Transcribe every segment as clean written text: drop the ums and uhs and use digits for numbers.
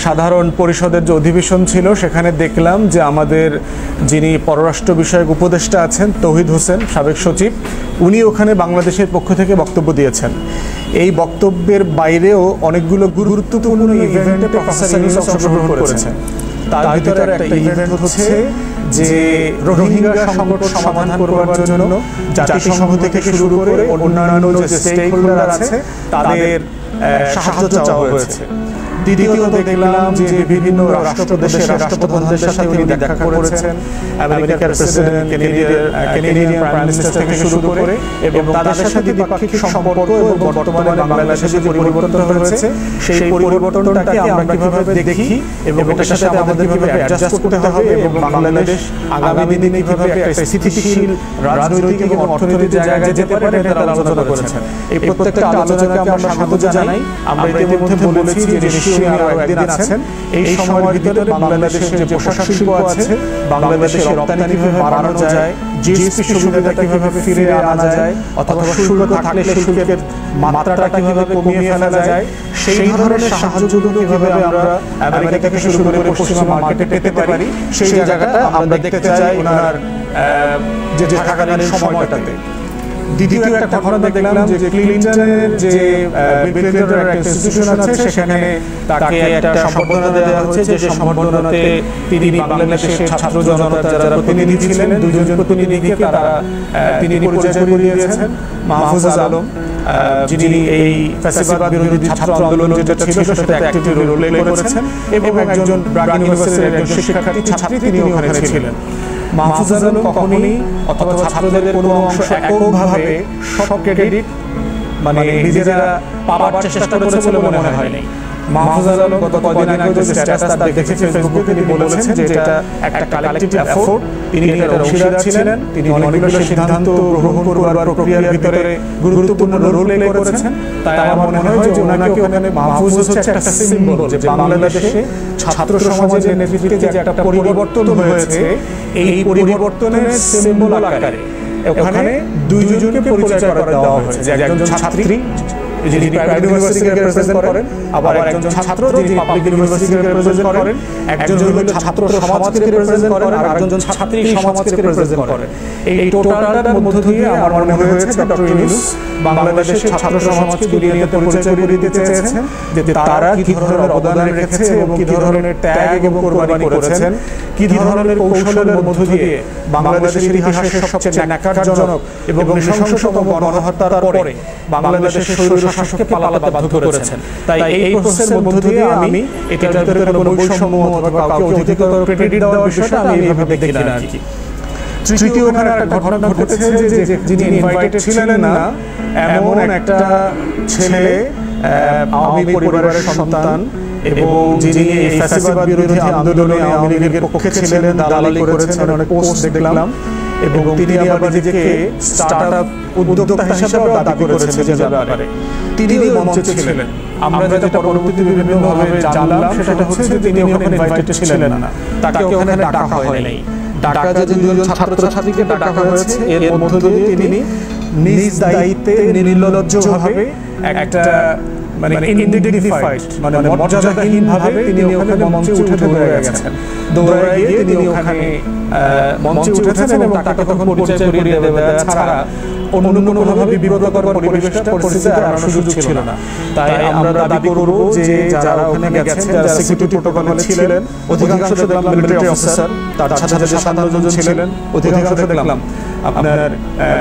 সাধারণ পরিষদের যে অধিবেশন ছিল সেখানে দেখলাম যে আমাদের যিনি পররাষ্ট্র বিষয়ক উপদেষ্টা আছেন তৌহিদ হোসেন সাবেক সচিব, উনি ওখানে বাংলাদেশের পক্ষ থেকে বক্তব্য দিয়েছেন। এই বক্তব্যের বাইরেও অনেকগুলো গুরুত্বপূর্ণ ইভেন্টে প্রফেসর ইউনূস অংশগ্রহণ করেছেন। তার ভিতরে একটা ইভেন্ট হচ্ছে যে রোহিঙ্গা সংকট সমাধান করবার জন্য জাতিসংঘ থেকে শুরু করে অন্যান্য যে স্টেক হোল্ডার আছে তাদের সাহায্য চাওয়া হয়েছে। দ্বিতীয়ত দেখলাম যে বিভিন্ন রাষ্ট্রপ্রদেশের রাষ্ট্রপ্রধানদের সাথে উনি দেখা করেছেন, আমেরিকার প্রেসিডেন্ট, কানাডিয়ান প্রাইম মিনিস্টার থেকে শুরু করে, এবং তাদের সাথে দ্বিপাক্ষিক সম্পর্ক এবং বর্তমানে বাংলাদেশে যে পরিবর্তন হয়েছে সেই পরিবর্তনটাকে আমরা কিভাবে দেখি এবং এটার সাথে আমাদের কিভাবে অ্যাডজাস্ট করতে হবে এবং বাংলাদেশ আগামী দিনে কিভাবে একটা স্থিতিশীল রাজনৈতিক এবং অর্থনৈতিক জায়গায় যেতে পারে এটা তারা আলোচনা করেছেন। এই প্রত্যেকটা আলোচনাকে আমরা স্বাগত জানাই। আমরা ইতিমধ্যে বলেছি যে আরো একদিন আছেন, এই সময়ের ভিতরে বাংলাদেশের যে পোশাক শিল্প আছে, বাংলাদেশের রপ্তানি কিভাবে বাড়ানো যায়, জিএসপি সুবিধাটা কিভাবে ফিরে আনা যায়, অথবা শুল্ক থাকলে শুল্কের মাত্রাটা কিভাবে কমিয়ে ফেলা যায়, সেই ধরনের সাহায্যগুলো কিভাবে আমরা আমেরিকা থেকে শুরু করে পশ্চিমা মার্কেটে পেতে পারি, সেই জায়গাটা আমরা দেখতে চাই ওনার যে থাকাকালীন সময়টাতে। দ্বিতীয় একটা ঘটনা দেখলাম যে ক্লিনটনের যে বিল ক্লিনটনের একটা ইনস্টিটিউশন আছে সেখানে তাকে একটা সম্বর্ধনা দেওয়া হয়েছে, যে সম্বর্ধনাতে তিনি বাংলাদেশের ছাত্র জনতার যারা প্রতিনিধি ছিলেন, দুজন প্রতিনিধিকে তিনি পরিচয় করিয়ে দিয়েছেন। মাহফুজ আলম, যিনি এই ফ্যাসিবাদ বিরোধী ছাত্র আন্দোলন যেটা ছিল সেটাতে অ্যাক্টিভ রোল প্লে করেছেন, এবং একজন ব্রাগ ইউনিভার্সিটির একজন শিক্ষার্থী ছাত্রী তিনি ওখানে ছিলেন। মাহফুজ আলম কখনোই অথবা ছাত্রদের কোনো অংশ এককভাবে সব ক্রেডিট মানে নিজেরা পাওয়ার চেষ্টা করেছে বলে মনে হয়নি। মাহফুজ আলম গত কয়েকদিন আগে যে স্ট্যাটাস তার দেখেছি ফেসবুকে, তিনি বলেছেন যে এটা একটা কালেক্টিভ এফোর্ট, তিনি এটার অংশীদার ছিলেন, তিনি অনেকগুলো সিদ্ধান্ত গ্রহণ করবার প্রক্রিয়ার ভিতরে গুরুত্বপূর্ণ রোল প্লে করেছেন। তাই আমার মনে হয় যে ওনাকে ওখানে মাহফুজ হচ্ছে একটা সিম্বল, যে বাংলাদেশে ছাত্র সমাজের নেতৃত্বে যে একটা পরিবর্তন হয়েছে, এই পরিবর্তনের সিম্বল আকারে ওখানে দুইজনকে পরিচয় করে দেওয়া হয়েছে, যে একজন ছাত্রী যিনি প্রাইভেট ইউনিভার্সিটিকে রিপ্রেজেন্ট করেন, আবার একজন ছাত্র যিনি পাবলিক ইউনিভার্সিটিকে রিপ্রেজেন্ট করেন, একজন হলো ছাত্র সমাজকে রিপ্রেজেন্ট করেন আর একজন ছাত্রী সমাজকে রিপ্রেজেন্ট করেন। এই টোটালটার মধ্য দিয়ে আমার মনে হয়েছে ডক্টর ইউনূস বাংলাদেশের ছাত্র সমাজকে দুনিয়াতে পরিচয় করিয়ে দিতে চেয়েছেন যে তারা কি ধরনের অবদান রেখেছে এবং কি ধরনের ত্যাগ এবং কোরবানি করেছেন, কি ধরনের কৌশলের মধ্য দিয়ে বাংলাদেশের ইতিহাসের সবচেয়ে ন্যাক্কারজনক এবং নৃশংসতম গণহত্যার পরে বাংলাদেশের স্বৈরশাসককে পালাতে বাধ্য করেছেন। তাই এই প্রসেসের মধ্য দিয়ে আমি এটার ভিতরে কোনো বৈষম্য অথবা কাউকে অধিকতর ক্রেডিট দেওয়ার বিষয়টা আমি এইভাবে দেখি না আর কি। তৃতীয় ওখানে একটা ঘটনা ঘটেছে যে যিনি ইনভাইটেড ছিলেন না এমন একটা ছেলে, আওয়ামী পরিবারের সন্তান, এবং যিনি এই ফ্যাসিবাদ বিরোধী আন্দোলনে আওয়ামী লীগের পক্ষে ছিলেন, দালালি করেছেন, অনেক পোস্ট দেখলাম, এবং তিনি আবার নিজেকে স্টার্টআপ উদ্যোক্তা হিসেবে দাবি করেছেন যে ব্যাপারে তিনিও মঞ্চে ছিলেন। আমরা যেটা পরবর্তীতে বিভিন্নভাবে জানলাম সেটা হচ্ছে যে তিনি ওখানে ইনভাইটেড ছিলেন না, তাকে ওখানে ডাকা হয়নি। ডাকা যে দুজন ছাত্রছাত্রীকে ডাকা হয়েছে এর মধ্য দিয়ে তিনি নিজ দায়িত্বে নির্লজ্জভাবে একটা মানে ইনডিগনিফাইড মানে মর্যাদাহীনভাবে তিনি ওখানে মঞ্চে উঠে দৌড়ে গেছেন। দৌড়ে গিয়ে তিনি ওখানে মঞ্চে উঠেছেন এবং তাকে তখন পরিচয় করিয়ে দেওয়া ছাড়া অন্য কোনোভাবে বিব্রতকর পরিস্থিতি আনার সুযোগ ছিল না। তাই আমরা দাবি করব যে যারা ওখানে গেছেন, যারা সিকিউরিটি প্রোটোকলে ছিলেন, অধিকাংশ দেখলাম মিলিটারি অফিসার, তার সাথে সাথে সাধারণজন ছিলেন, অধিকাংশ দেখলাম আপনার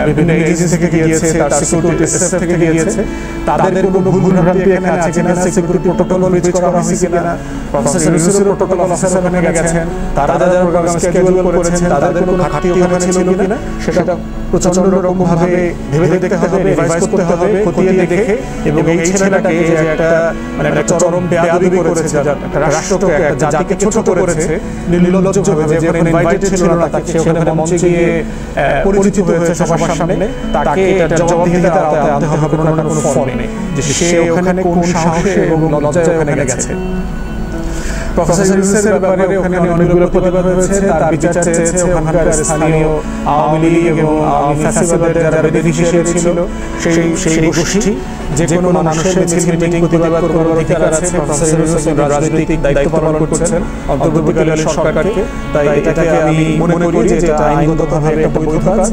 বিভিন্ন এজেন্সি থেকে গিয়েছে, তার সিকিউরিটি স্টাফ থেকে গিয়েছে। তাদের কোনো ভুল ভ্রান্তি এখানে আছে কিনা, সিকিউরিটি প্রোটোকল ব্রিচ করা হয়েছে কিনা, প্রফেসর ইউনূসের প্রোটোকল অফিসার ওখানে গেছেন, তারা যারা প্রোগ্রাম স্কেডিউল করেছেন তাদের কোনো ঘাটতি ওখানে ছিল কিনা সেটা প্রচন্ড রকমভাবে ভেবে দেখতে হবে, রিভাইজ করতে হবে, খতিয়ে দেখে, এবং এই ছেলেটাকে যে একটা মানে একটা চরম বেয়াদবি করেছে, একটা রাষ্ট্রকে, একটা জাতিকে ছোট করেছে নির্লজ্জভাবে, যে কোনো ইনভাইটেড ছিল না, তাকে সেখানে মঞ্চে গিয়ে পরিচিত হয়েছে সবার সামনে, তাকে এটা জবাবদিহিতার আওতায় আনতে হবে কোনো না কোনো ফর্মে, যে সে ওখানে কোন সাহসে এবং লজ্জায় ওখানে গেছে। প্রফেসর ইউনূসের ব্যাপারে ওখানে অনেকগুলো প্রতিবাদ হয়েছে, তার বিচার চেয়েছে ওখানকার স্থানীয় আওয়ামী লীগ এবং আওয়ামী ফ্যাসিবাদের যারা বেনিফিশিয়ারি ছিল সেই গোষ্ঠী। যে কোনো মানুষের মিছিল মিটিং প্রতিবাদ করার অধিকার আছে। প্রফেসর ইউনূস রাজনৈতিক দায়িত্ব পালন করছেন অন্তর্বর্তীকালীন সরকারকে, তাই এটাকে আমি মনে করি যে এটা আইনগতভাবে একটা বৈধ কাজ।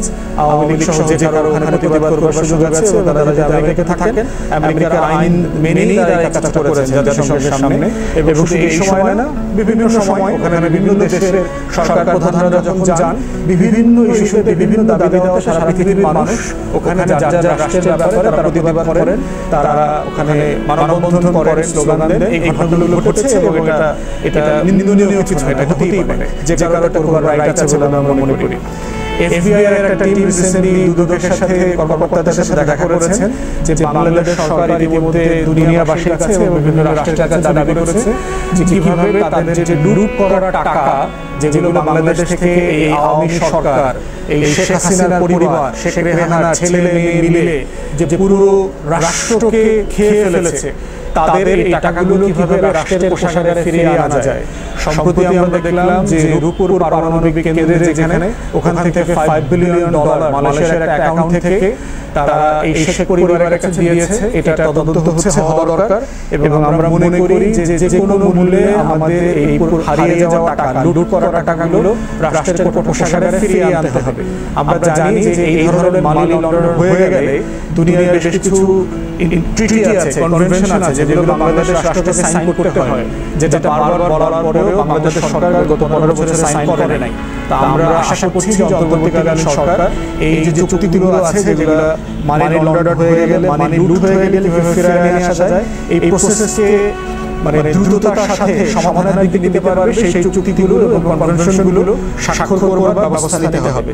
আওয়ামী লীগ সহ যে কারো ওখানে প্রতিবাদ করবার সুযোগ আছে, তারা যদি আমেরিকাতে থাকেন আমেরিকার আইন মেনেই তারা এই কাজটা করেছেন জাতিসংঘের সামনে। এবং শুধু এই সময় না, বিভিন্ন সময় ওখানে বিভিন্ন দেশের সরকার প্রধানরা যখন যান বিভিন্ন ইস্যুতে বিভিন্ন দাবি দেওয়া সারা পৃথিবীর মানুষ ওখানে যার যার রাষ্ট্রের ব্যাপারে তারা প্রতিবাদ করেন, তারা ওখানে মানববন্ধন করেন, স্লোগান দেন। এই ঘটনাগুলো ঘটেছে এবং এটা নিন্দনীয় কিছু, এটা হতেই পারে, যে কারো একটা করবার রাইট আছে বলে আমরা মনে করি। এফবিআই এর একটা টিম রিসেন্টলি দুদকের সাথে কর্মকর্তাদের সাথে দেখা করেছেন যে বাংলাদেশ সরকার ইতিমধ্যে দুনিয়াবাসীর কাছে এবং বিভিন্ন রাষ্ট্রের কাছে দাবি করেছে যে কিভাবে তাদের যে লুট করা টাকা যেগুলো বাংলাদেশ থেকে এই আওয়ামী সরকার, এই শেখ হাসিনার পরিবার, শেখ রেহানার ছেলে মেয়ে মিলে যে পুরো রাষ্ট্রকে খেয়ে ফেলেছে, তাদের এই টাকাগুলো কিভাবে রাষ্ট্রের কোষাগারে ফিরিয়ে আনা যায়। সম্প্রতি আমরা দেখলাম যে রূপপুর পারমাণবিক কেন্দ্রে যেখানে ওখান থেকে $5 বিলিয়ন মালয়েশিয়ার একটা অ্যাকাউন্ট থেকে তারা এই শেখ পরিবারের কাছে দিয়েছে। এটা তদন্ত হচ্ছে, হওয়া দরকার। এবং আমরা মনে করি যে কোনো মূল্যে আমাদের এই হারিয়ে যাওয়া টাকা, লুট করা টাকাগুলো রাষ্ট্রের কোষাগারে ফিরিয়ে আনতে হবে। আমরা জানি যে এই ধরনের মানি লন্ডারিং হয়ে গেলে দুনিয়ার বেশ কিছু ট্রিটি আছে, কনভেনশন আছে যেগুলো বাংলাদেশ রাষ্ট্রকে সাইন করতে হয়, যেটা বারবার বলার পরেও বাংলাদেশ সরকার গত 15 বছরে সাইন করে নাই। তা আমরা আশা করছি যে অন্তর্বর্তীকালীন সরকার এই যে চুক্তিগুলো আছে যেগুলো মানি লন্ডারিং হয়ে গেলে, মানি লুট হয়ে গেলে কিভাবে ফিরিয়ে নিয়ে আসা যায়, এই প্রসেসকে দ্রুততার সাথে সমাধানের দিকে নিতে পারবে সেই চুক্তিগুলো এবং কনভেনশনগুলো স্বাক্ষর করবার ব্যবস্থা নিতে হবে।